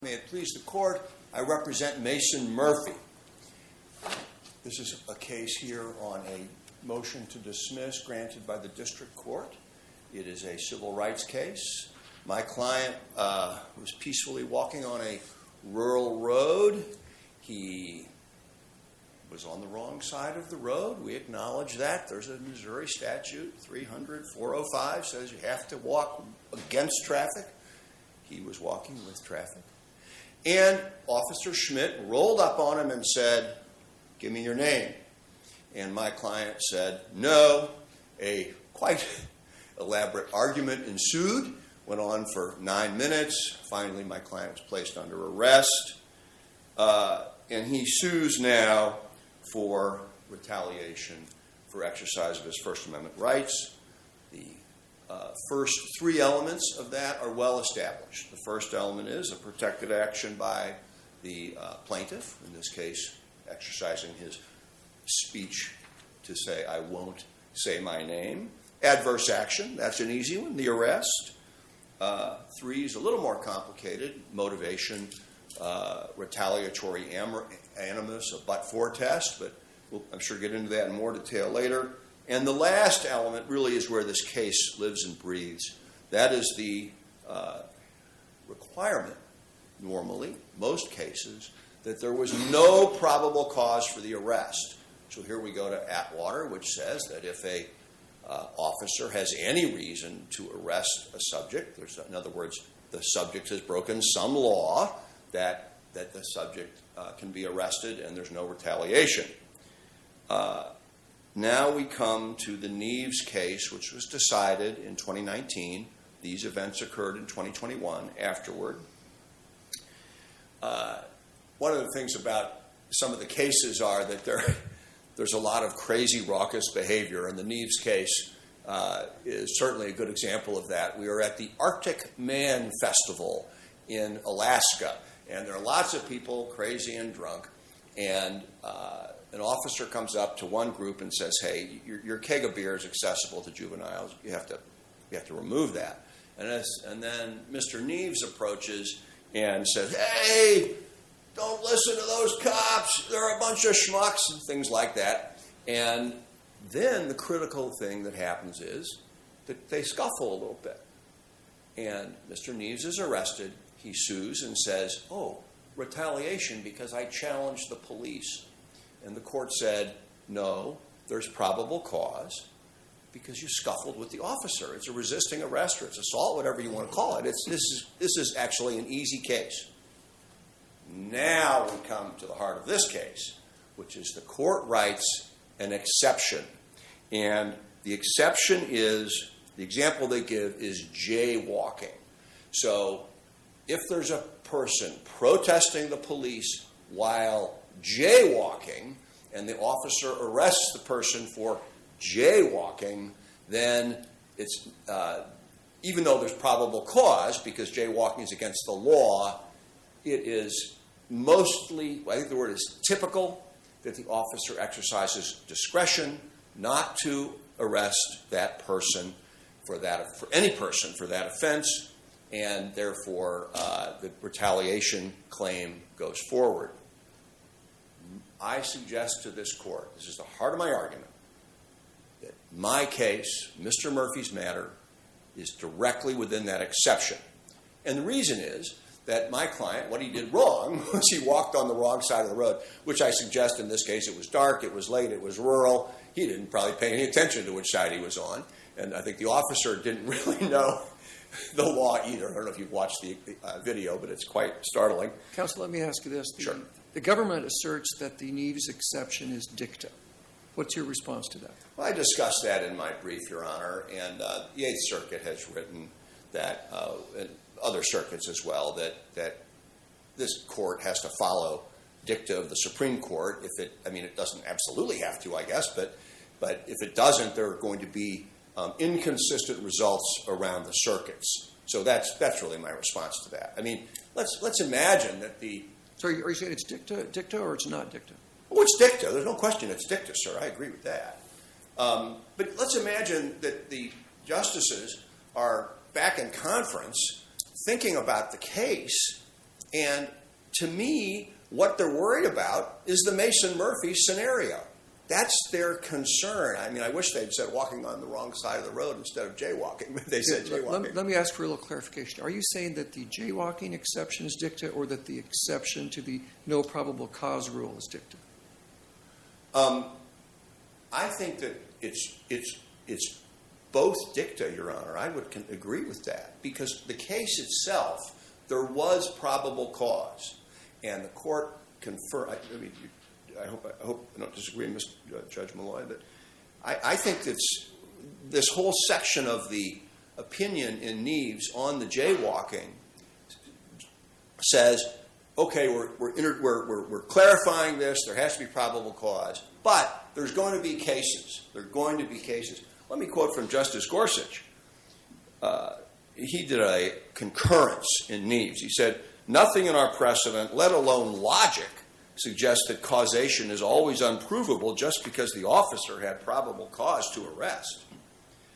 May it please the court, I represent Mason Murphy. This is a case here on a motion to dismiss granted by the district court. It is a civil rights case. My client was peacefully walking on a rural road. He was on the wrong side of the road. We acknowledge that. There's a Missouri statute, 300-405, says you have to walk against traffic. He was walking with traffic. And Officer Schmidt rolled up on him and said, "Give me your name." And my client said, "No." A quite elaborate argument ensued, went on for 9 minutes. Finally, my client was placed under arrest. And he sues now for retaliation for exercise of his First Amendment rights. The first three elements of that are well established. The first element is a protected action by the plaintiff, in this case exercising his speech to say, "I won't say my name." Adverse action, that's an easy one, the arrest. Three is a little more complicated, motivation, retaliatory animus, a but-for test, but we'll, I'm sure, get into that in more detail later. And the last element really is where this case lives and breathes. That is the requirement, normally, most cases, that there was no probable cause for the arrest. So here we go to Atwater, which says that if a officer has any reason to arrest a subject, in other words, the subject has broken some law, that the subject can be arrested and there's no retaliation. Now we come to the Neves case, which was decided in 2019. These events occurred in 2021 afterward. One of the things about some of the cases are that there's a lot of crazy, raucous behavior, and the Neves case is certainly a good example of that. We are at the Arctic Man Festival in Alaska, and there are lots of people crazy and drunk, and an officer comes up to one group and says, "Hey, your keg of beer is accessible to juveniles. You have to remove that." And then Mr. Neves approaches and says, "Hey, don't listen to those cops. They're a bunch of schmucks," and things like that. And then the critical thing that happens is that they scuffle a little bit. And Mr. Neves is arrested. He sues and says, "Oh, retaliation because I challenged the police." And the court said, "No, there's probable cause because you scuffled with the officer. It's a resisting arrest or it's assault, whatever you want to call it. This is actually an easy case." Now we come to the heart of this case, which is the court writes an exception. And the exception is, the example they give is jaywalking. So if there's a person protesting the police while jaywalking, and the officer arrests the person for jaywalking, then it's even though there's probable cause, because jaywalking is against the law, it is mostly, I think the word is typical, that the officer exercises discretion not to arrest that person for any person for that offense, and therefore the retaliation claim goes forward. I suggest to this court, this is the heart of my argument, that my case, Mr. Murphy's matter, is directly within that exception. And the reason is that my client, what he did wrong was he walked on the wrong side of the road, which I suggest in this case it was dark, it was late, it was rural. He didn't probably pay any attention to which side he was on. And I think the officer didn't really know the law either. I don't know if you've watched the video, but it's quite startling. Counsel, let me ask you this. Sure. The government asserts that the Neves exception is dicta. What's your response to that? Well, I discussed that in my brief, Your Honor, and the Eighth Circuit has written that, and other circuits as well, that this court has to follow dicta of the Supreme Court. It doesn't absolutely have to, I guess, but if it doesn't, there are going to be inconsistent results around the circuits. So that's really my response to that. I mean, let's imagine that the... So are you saying it's dicta or it's not dicta? Oh, it's dicta. There's no question it's dicta, sir. I agree with that. But let's imagine that the justices are back in conference thinking about the case And to me, what they're worried about is the Mason-Murphy scenario. That's their concern. I mean, I wish they'd said walking on the wrong side of the road instead of jaywalking, but they said jaywalking. Let me ask for a little clarification. Are you saying that the jaywalking exception is dicta, or that the exception to the no probable cause rule is dicta? I think that it's both dicta, Your Honor. I would agree with that, because the case itself, there was probable cause, and the court confirmed. I hope I don't disagree, Judge Malloy, but I think this whole section of the opinion in Neves on the jaywalking says, okay, we're clarifying this. There has to be probable cause, but there's going to be cases. There are going to be cases. Let me quote from Justice Gorsuch. He did a concurrence in Neves. He said, "Nothing in our precedent, let alone logic, suggests that causation is always unprovable just because the officer had probable cause to arrest."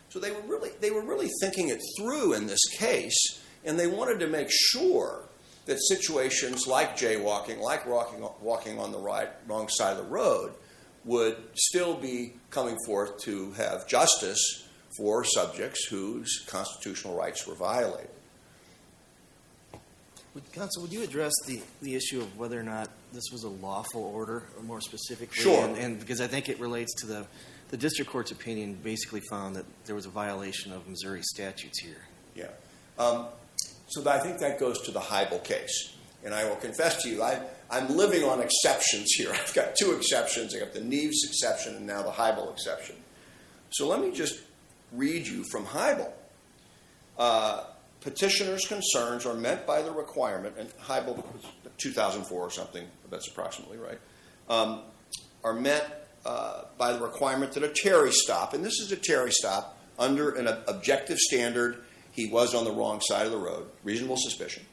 So they were really thinking it through in this case, and they wanted to make sure that situations like jaywalking, like walking on the wrong side of the road, would still be coming forth to have justice for subjects whose constitutional rights were violated. Counsel, would you address the issue of whether or not this was a lawful order, or more specifically? Sure. And because I think it relates to the district court's opinion, basically found that there was a violation of Missouri statutes here. Yeah. So I think that goes to the Heibel case. And I will confess to you, I'm living on exceptions here. I've got two exceptions. I got the Neves exception and now the Heibel exception. So let me just read you from Heibel. Petitioner's concerns are met by the requirement, and Heibel was 2004 or something, that's approximately right, are met by the requirement that a Terry stop, and this is a Terry stop under an objective standard. He was on the wrong side of the road, reasonable suspicion.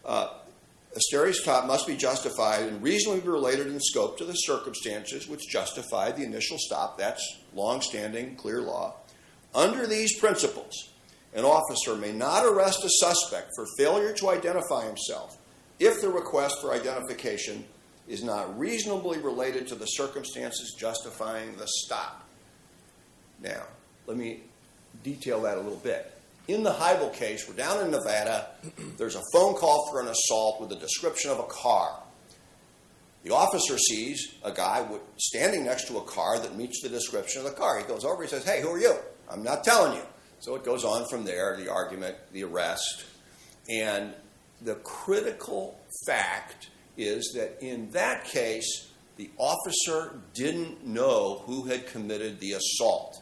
A Terry stop must be justified and reasonably related in scope to the circumstances which justified the initial stop. That's long-standing, clear law. Under these principles, an officer may not arrest a suspect for failure to identify himself if the request for identification is not reasonably related to the circumstances justifying the stop. Now, let me detail that a little bit. In the Heibel case, we're down in Nevada. There's a phone call for an assault with a description of a car. The officer sees a guy standing next to a car that meets the description of the car. He goes over, he says, "Hey, who are you? I'm not telling you." So it goes on from there, the argument, the arrest. And the critical fact is that in that case, the officer didn't know who had committed the assault.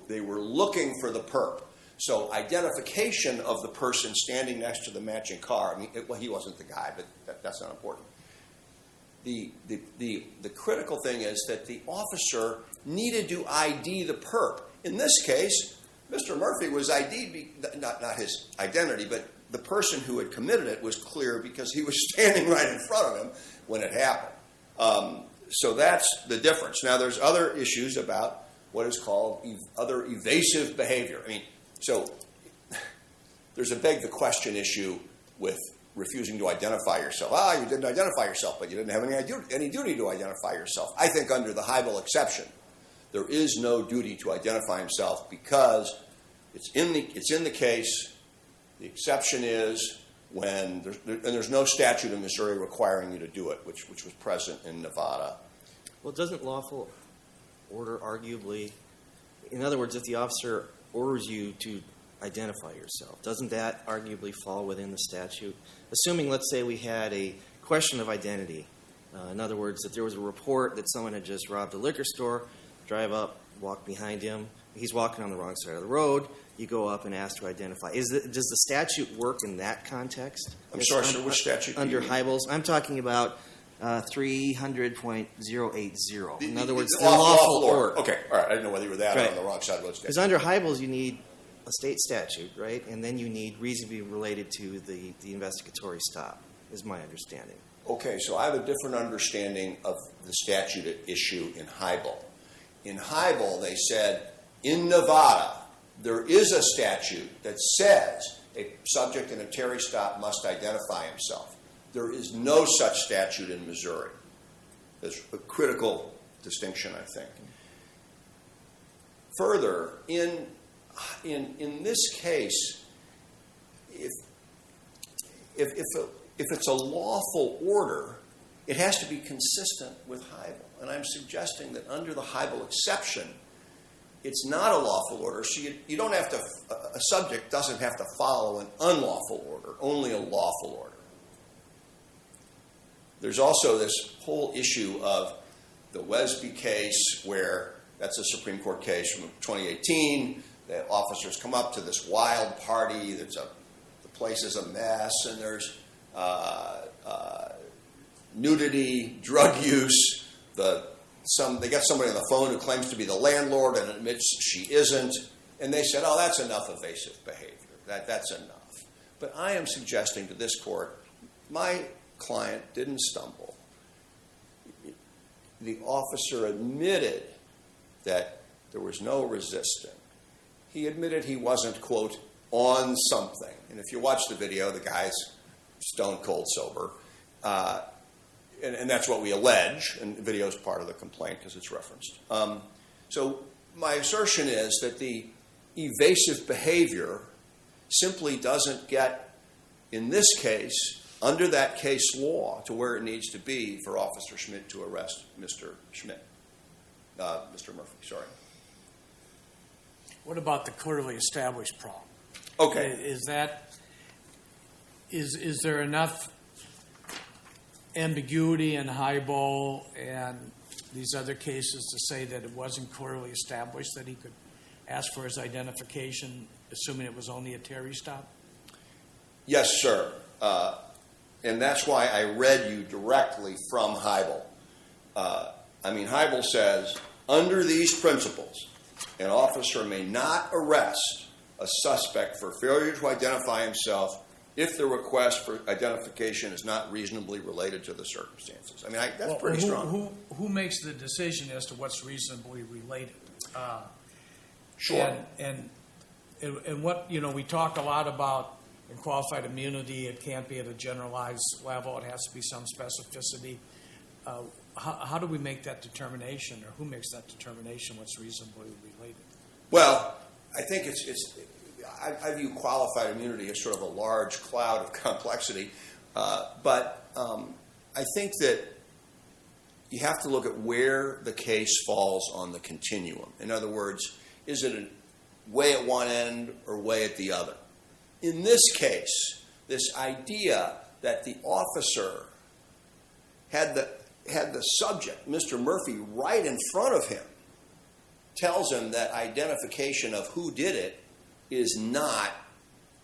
They were looking for the perp. So identification of the person standing next to the matching car, I mean, he wasn't the guy, but that's not important. The critical thing is that the officer needed to ID the perp. In this case, Mr. Murphy was ID'd, not his identity, but the person who had committed it was clear because he was standing right in front of him when it happened. So that's the difference. Now, there's other issues about what is called other evasive behavior. I mean, so there's a beg the question issue with refusing to identify yourself. You didn't identify yourself, but you didn't have any duty to identify yourself. I think under the Heibel exception, there is no duty to identify himself because it's in the case. The exception is when there's no statute in Missouri requiring you to do it, which was present in Nevada. Well, doesn't lawful order arguably, in other words, if the officer orders you to identify yourself, doesn't that arguably fall within the statute? Assuming, let's say, we had a question of identity. In other words, that there was a report that someone had just robbed a liquor store, drive up, walk behind him. He's walking on the wrong side of the road. You go up and ask to identify. Does the statute work in that context? I'm sorry, sir, which statute? Under Heibel's. I'm talking about 300.080. In other words, the lawful order. Okay, all right. I didn't know whether you were that or on the wrong side of the statute. Because under Heibel's, you need a state statute, right? And then you need reasonably related to the investigatory stop, is my understanding. Okay, so I have a different understanding of the statute at issue in Heibel. In Heibel, they said, in Nevada, there is a statute that says a subject in a Terry stop must identify himself. There is no such statute in Missouri. That's a critical distinction, I think. Further, in this case, if it's a lawful order, it has to be consistent with Hybel. And I'm suggesting that under the Hybel exception, it's not a lawful order. So you don't have to, a subject doesn't have to follow an unlawful order, only a lawful order. There's also this whole issue of the Wesby case, where that's a Supreme Court case from 2018. The officers come up to this wild party. The place is a mess, and there's nudity, drug use. They get somebody on the phone who claims to be the landlord and admits she isn't. And they said, oh, that's enough evasive behavior. That's enough. But I am suggesting to this court, my client didn't stumble. The officer admitted that there was no resisting. He admitted he wasn't, quote, on something. And if you watch the video, the guy's stone cold sober. And that's what we allege, and the video is part of the complaint because it's referenced. So my assertion is that the evasive behavior simply doesn't get, in this case, under that case law, to where it needs to be for Officer Schmidt to arrest Mr. Murphy, sorry. What about the clearly established problem? Okay. Is there enough ambiguity in Hybel and these other cases to say that it wasn't clearly established that he could ask for his identification, assuming it was only a Terry stop? Yes, sir. And that's why I read you directly from Hybel. Hybel says, under these principles, an officer may not arrest a suspect for failure to identify himself if the request for identification is not reasonably related to the circumstances. That's pretty strong. Who makes the decision as to what's reasonably related? Sure. And what, we talk a lot about in qualified immunity, it can't be at a generalized level. It has to be some specificity. How do we make that determination, or who makes that determination what's reasonably related? Well, I think I view qualified immunity as sort of a large cloud of complexity. But I think that you have to look at where the case falls on the continuum. In other words, is it way at one end or way at the other? In this case, this idea that the officer had the subject, Mr. Murphy, right in front of him, tells him that identification of who did it is not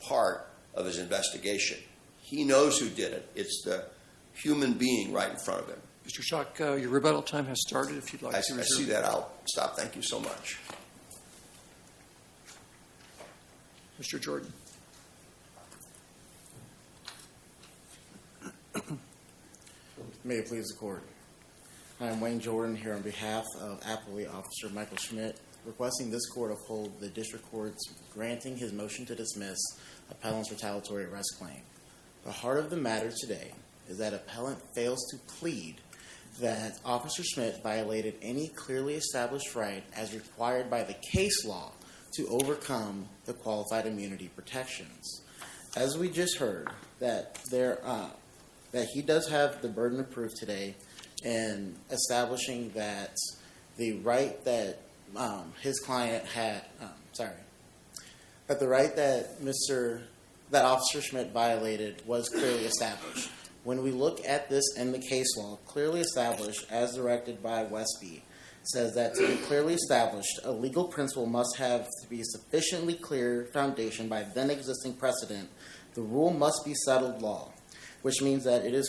part of his investigation. He knows who did it. It's the human being right in front of him. Mr. Schock, your rebuttal time has started. If you'd like to reserve. I see that. I'll stop. Thank you so much. Mr. Jordan. May it please the court. I am Wayne Jordan here on behalf of Appellee Officer Michael Schmidt, requesting this court uphold the district court's granting his motion to dismiss appellant's retaliatory arrest claim. The heart of the matter today is that appellant fails to plead that Officer Schmidt violated any clearly established right as required by the case law to overcome the qualified immunity protections. As we just heard, that he does have the burden of proof today in establishing that the right that his client had, that the right that Officer Schmidt violated was clearly established. When we look at this in the case law, clearly established as directed by Westby, says that to be clearly established, a legal principle must have to be a sufficiently clear foundation by then existing precedent. The rule must be settled law, which means that it is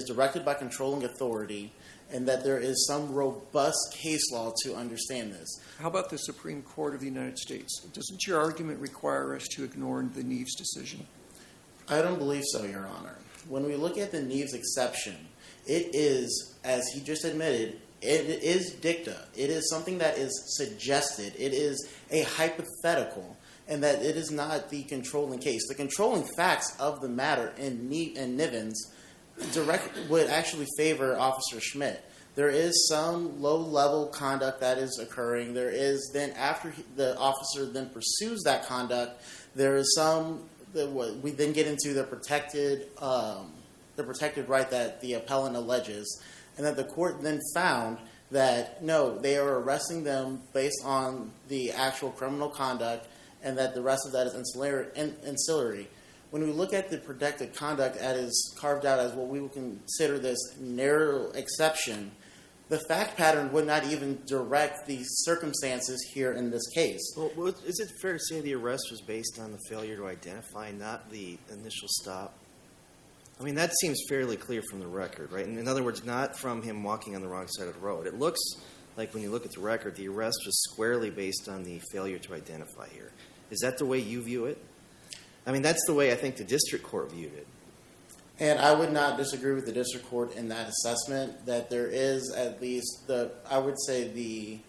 directed by controlling authority, and that there is some robust case law to understand this. How about the Supreme Court of the United States? Doesn't your argument require us to ignore the Neves decision? I don't believe so, Your Honor. When we look at the Neves exception, it is, as he just admitted, it is dicta. It is something that is suggested. It is a hypothetical. and that it is not the controlling case. The controlling facts of the matter in Nivens would actually favor Officer Schmidt. There is some low-level conduct that is occurring. There is then, after the officer then pursues that conduct, there is some that we then get into the protected right that the appellant alleges, and that the court then found that no, they are arresting them based on the actual criminal conduct, and that the rest of that is ancillary. When we look at the protected conduct that is carved out as what we would consider this narrow exception, the fact pattern would not even direct the circumstances here in this case. Well, is it fair to say the arrest was based on the failure to identify, not the initial stop? I mean, that seems fairly clear from the record, right? In other words, not from him walking on the wrong side of the road. It looks like when you look at the record, the arrest was squarely based on the failure to identify here. Is that the way you view it? I mean, that's the way I think the district court viewed it. And I would not disagree with the district court in that assessment, that there is at least I would say the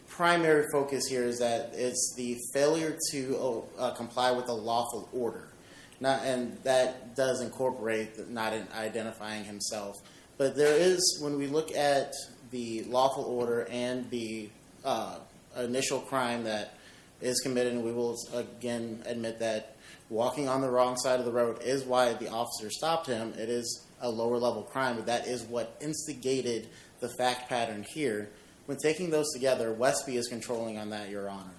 primary focus here is that it's the failure to comply with a lawful order. And that does incorporate not identifying himself. But there is, when we look at the lawful order and the initial crime that is committed, and we will again admit that walking on the wrong side of the road is why the officer stopped him. It is a lower level crime, but that is what instigated the fact pattern here. When taking those together, Westby is controlling on that, Your Honor.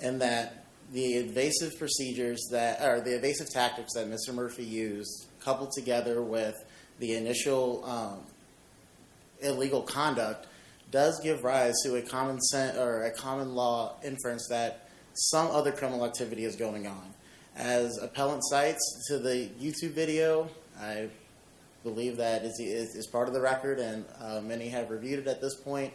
And that the evasive procedures the evasive tactics that Mr. Murphy used, coupled together with the initial illegal conduct, does give rise to a common law inference that some other criminal activity is going on. As appellant cites to the YouTube video, I believe that is part of the record, and many have reviewed it at this point,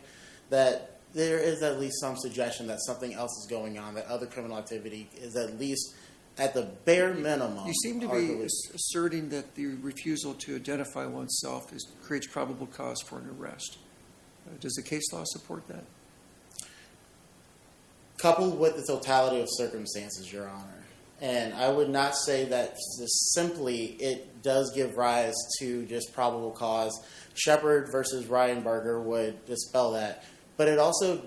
that there is at least some suggestion that something else is going on, that other criminal activity is at least at the bare minimum. You seem to be asserting that the refusal to identify oneself creates probable cause for an arrest. Does the case law support that? Coupled with the totality of circumstances, Your Honor. And I would not say that simply it does give rise to just probable cause. Shepard versus Ryanberger would dispel that. But it also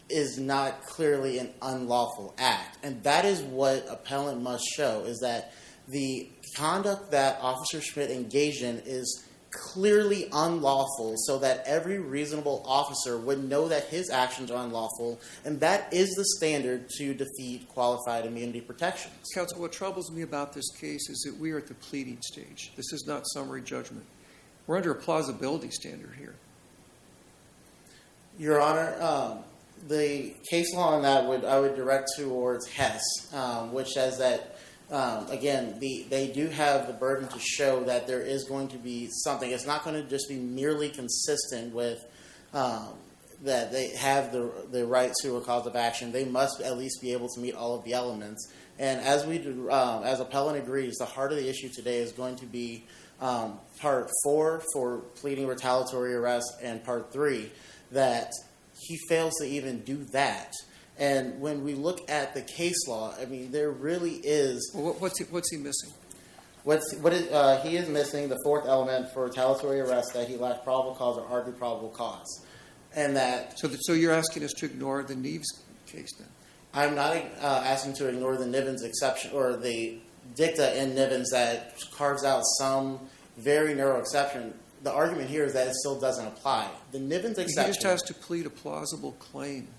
is not clearly an unlawful act. And that is what appellant must show, is that the conduct that Officer Schmidt engaged in is clearly unlawful, so that every reasonable officer would know that his actions are unlawful, and that is the standard to defeat qualified immunity protections. Counsel, what troubles me about this case is that we are at the pleading stage. This is not summary judgment. We're under a plausibility standard here. Your Honor, the case law on that I would direct towards Hess, which says that again, they do have the burden to show that there is going to be something. It's not going to just be merely consistent with that they have the right to a cause of action. They must at least be able to meet all of the elements. And as as appellant agrees, the heart of the issue today is going to be Part 4 for pleading retaliatory arrest, and Part 3 that he fails to even do that. And when we look at the case law, I mean, there really is. Well, what's he missing? He is missing the fourth element for retaliatory arrest, that he lacked probable cause or argued probable cause, and that. So you're asking us to ignore the Neves case then? I'm not asking to ignore the Nivens exception or the dicta in Nivens that carves out some very narrow exception. The argument here is that it still doesn't apply. The Nivens exception. He just has to plead a plausible claim.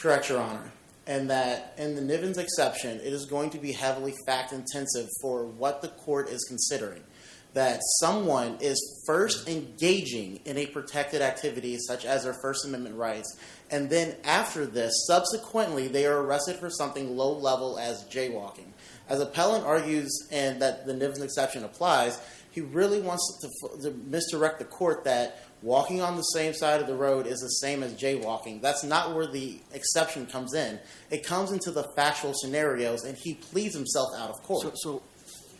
Correct, Your Honor. And that in the Nivens exception, it is going to be heavily fact-intensive for what the court is considering. That someone is first engaging in a protected activity, such as their First Amendment rights, and then after this, subsequently, they are arrested for something low-level as jaywalking. As appellant argues, and that the Nivens exception applies, he really wants to misdirect the court that walking on the same side of the road is the same as jaywalking. That's not where the exception comes in. It comes into the factual scenarios, and he pleads himself out of court. So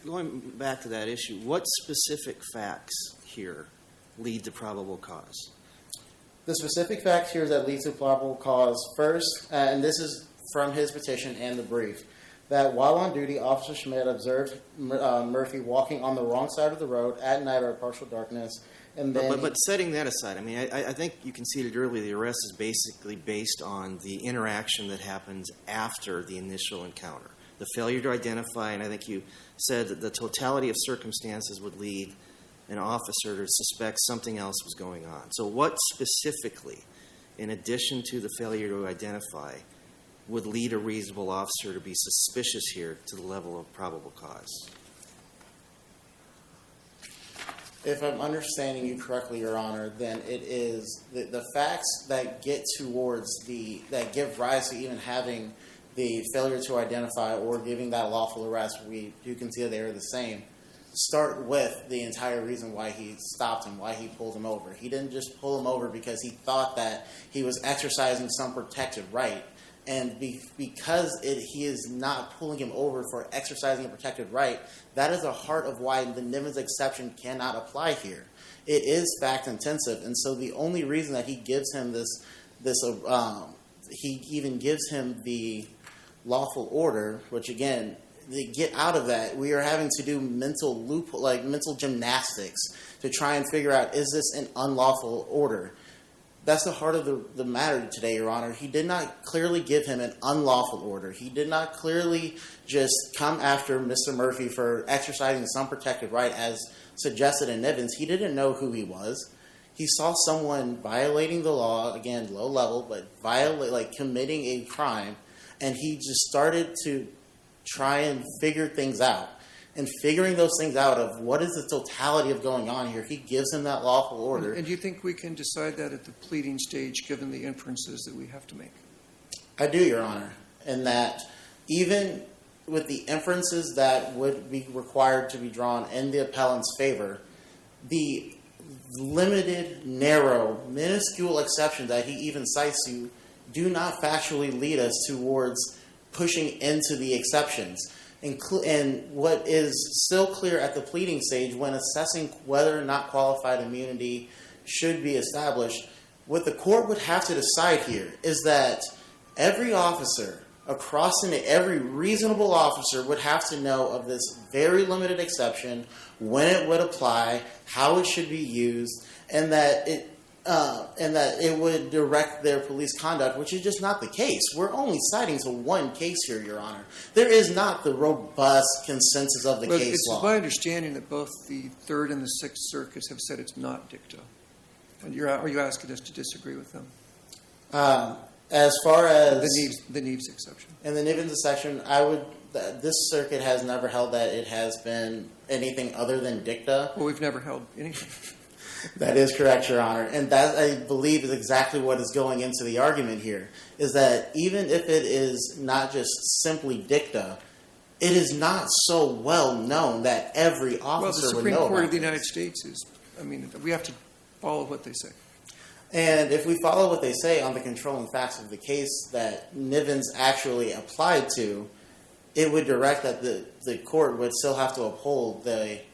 going back to that issue, what specific facts here lead to probable cause? The specific facts here that lead to probable cause, first, and this is from his petition and the brief that while on duty, Officer Schmidt observed Murphy walking on the wrong side of the road at night or partial darkness. And then But setting that aside, I mean, I think you conceded earlier the arrest is basically based on the interaction that happens after the initial encounter. The failure to identify, and I think you said that the totality of circumstances would lead an officer to suspect something else was going on. So what specifically, in addition to the failure to identify, would lead a reasonable officer to be suspicious here to the level of probable cause? if I'm understanding you correctly, Your Honor, then it is the facts that get towards that give rise to even having the failure to identify or giving that lawful arrest. You can see they are the same. Start with the entire reason why he stopped him, why he pulled him over. He didn't just pull him over because he thought that he was exercising some protected right. And because he is not pulling him over for exercising a protected right, that is the heart of why the Nivens exception cannot apply here. It is fact intensive, and so the only reason that he gives him he even gives him the lawful order, which again, to get out of that, we are having to do mental gymnastics to try and figure out, is this an unlawful order? That's the heart of the matter today, Your Honor. He did not clearly give him an unlawful order. He did not clearly just come after Mr. Murphy for exercising some protected right as suggested in Nivens. He didn't know who he was. He saw someone violating the law, again, low level, but committing a crime, and he just started to try and figure things out. And figuring those things out of what is the totality of going on here, he gives him that lawful order. And do you think we can decide that at the pleading stage, given the inferences that we have to make? I do, Your Honor. And that even with the inferences that would be required to be drawn in the appellant's favor, the limited, narrow, minuscule exceptions that he even cites to do not factually lead us towards pushing into the exceptions. And what is still clear at the pleading stage when assessing whether or not qualified immunity should be established, what the court would have to decide here is that every officer every reasonable officer would have to know of this very limited exception, when it would apply, how it should be used, and that it would direct their police conduct, which is just not the case. We're only citing to one case here, Your Honor. There is not the robust consensus of the case law. It's my understanding that both the Third and the Sixth Circuits have said it's not dicta. And are you asking us to disagree with them? As far as the Neves exception. In the Nivens exception, this circuit has never held that it has been anything other than dicta. Well, we've never held anything. That is correct, Your Honor. And that, I believe, is exactly what is going into the argument here, is that even if it is not just simply dicta, it is not so well known that every officer would know about the Supreme Court of the this. United States we have to follow what they say. And if we follow what they say on the controlling facts of the case that Nivens actually applied to, it would direct that the court would still have to uphold that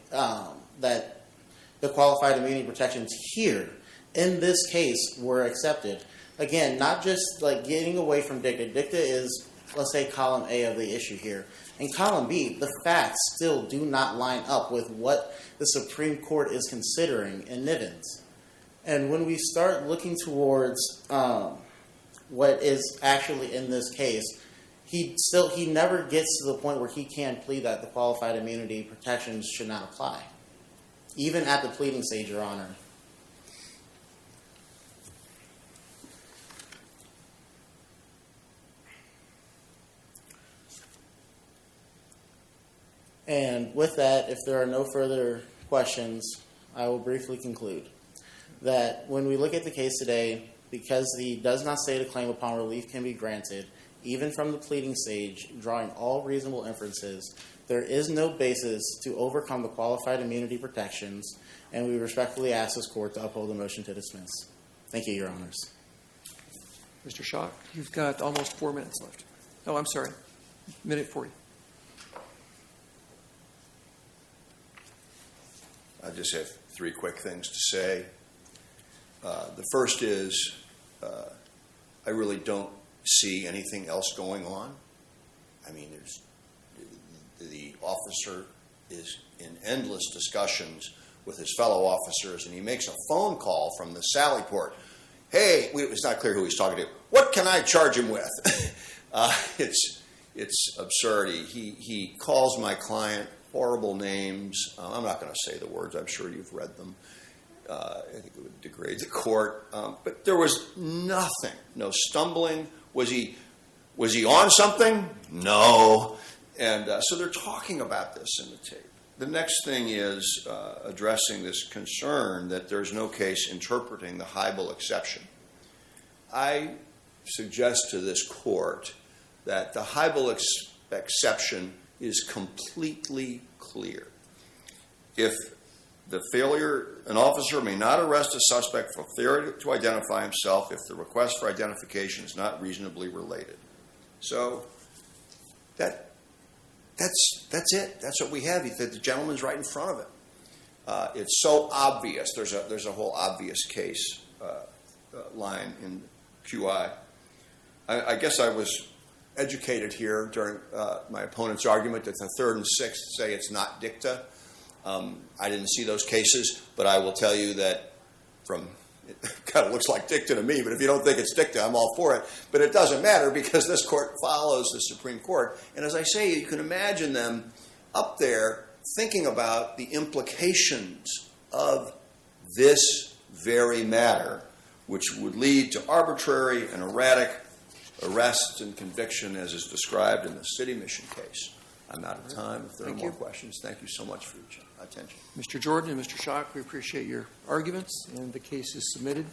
the qualified immunity protections here, in this case, were accepted. Again, not just getting away from dicta. Dicta is, let's say, column A of the issue here. In column B, the facts still do not line up with what the Supreme Court is considering in Nivens. And when we start looking towards what is actually in this case, he never gets to the point where he can plead that the qualified immunity protections should not apply. Even at the pleading stage, Your Honor. And with that, if there are no further questions, I will briefly conclude that when we look at the case today, because he does not state a claim upon relief can be granted, even from the pleading stage, drawing all reasonable inferences, there is no basis to overcome the qualified immunity protections, and we respectfully ask this court to uphold the motion to dismiss. Thank you, Your Honors. Mr. Schock, you've got almost 4 minutes left. Oh, I'm sorry. Minute 40. I just have 3 quick things to say. The first is I really don't see anything else going on. I mean, the officer is in endless discussions with his fellow officers, and he makes a phone call from the Sally port. Hey, it's not clear who he's talking to. What can I charge him with? It's absurdity. He calls my client horrible names. I'm not going to say the words. I'm sure you've read them. I think it would degrade the court. But there was nothing, no stumbling. Was he on something? No. And so they're talking about this in the tape. The next thing is addressing this concern that there's no case interpreting the Hybel exception. I suggest to this court that the Hybel exception is completely clear. If an officer may not arrest a suspect for failure to identify himself if the request for identification is not reasonably related. So that's it. That's what we have. The gentleman's right in front of it. It's so obvious. There's a whole obvious case line in QI. I guess I was educated here during my opponent's argument that the third and sixth say it's not dicta. I didn't see those cases, but I will tell you that it kind of looks like dicta to me, but if you don't think it's dicta, I'm all for it. But it doesn't matter because this court follows the Supreme Court. And as I say, you can imagine them up there thinking about the implications of this very matter, which would lead to arbitrary and erratic arrests and conviction as is described in the City Mission case. I'm out of time. If there are more questions, thank you so much for your attention. Mr. Jordan and Mr. Schock, we appreciate your arguments, and the case is submitted.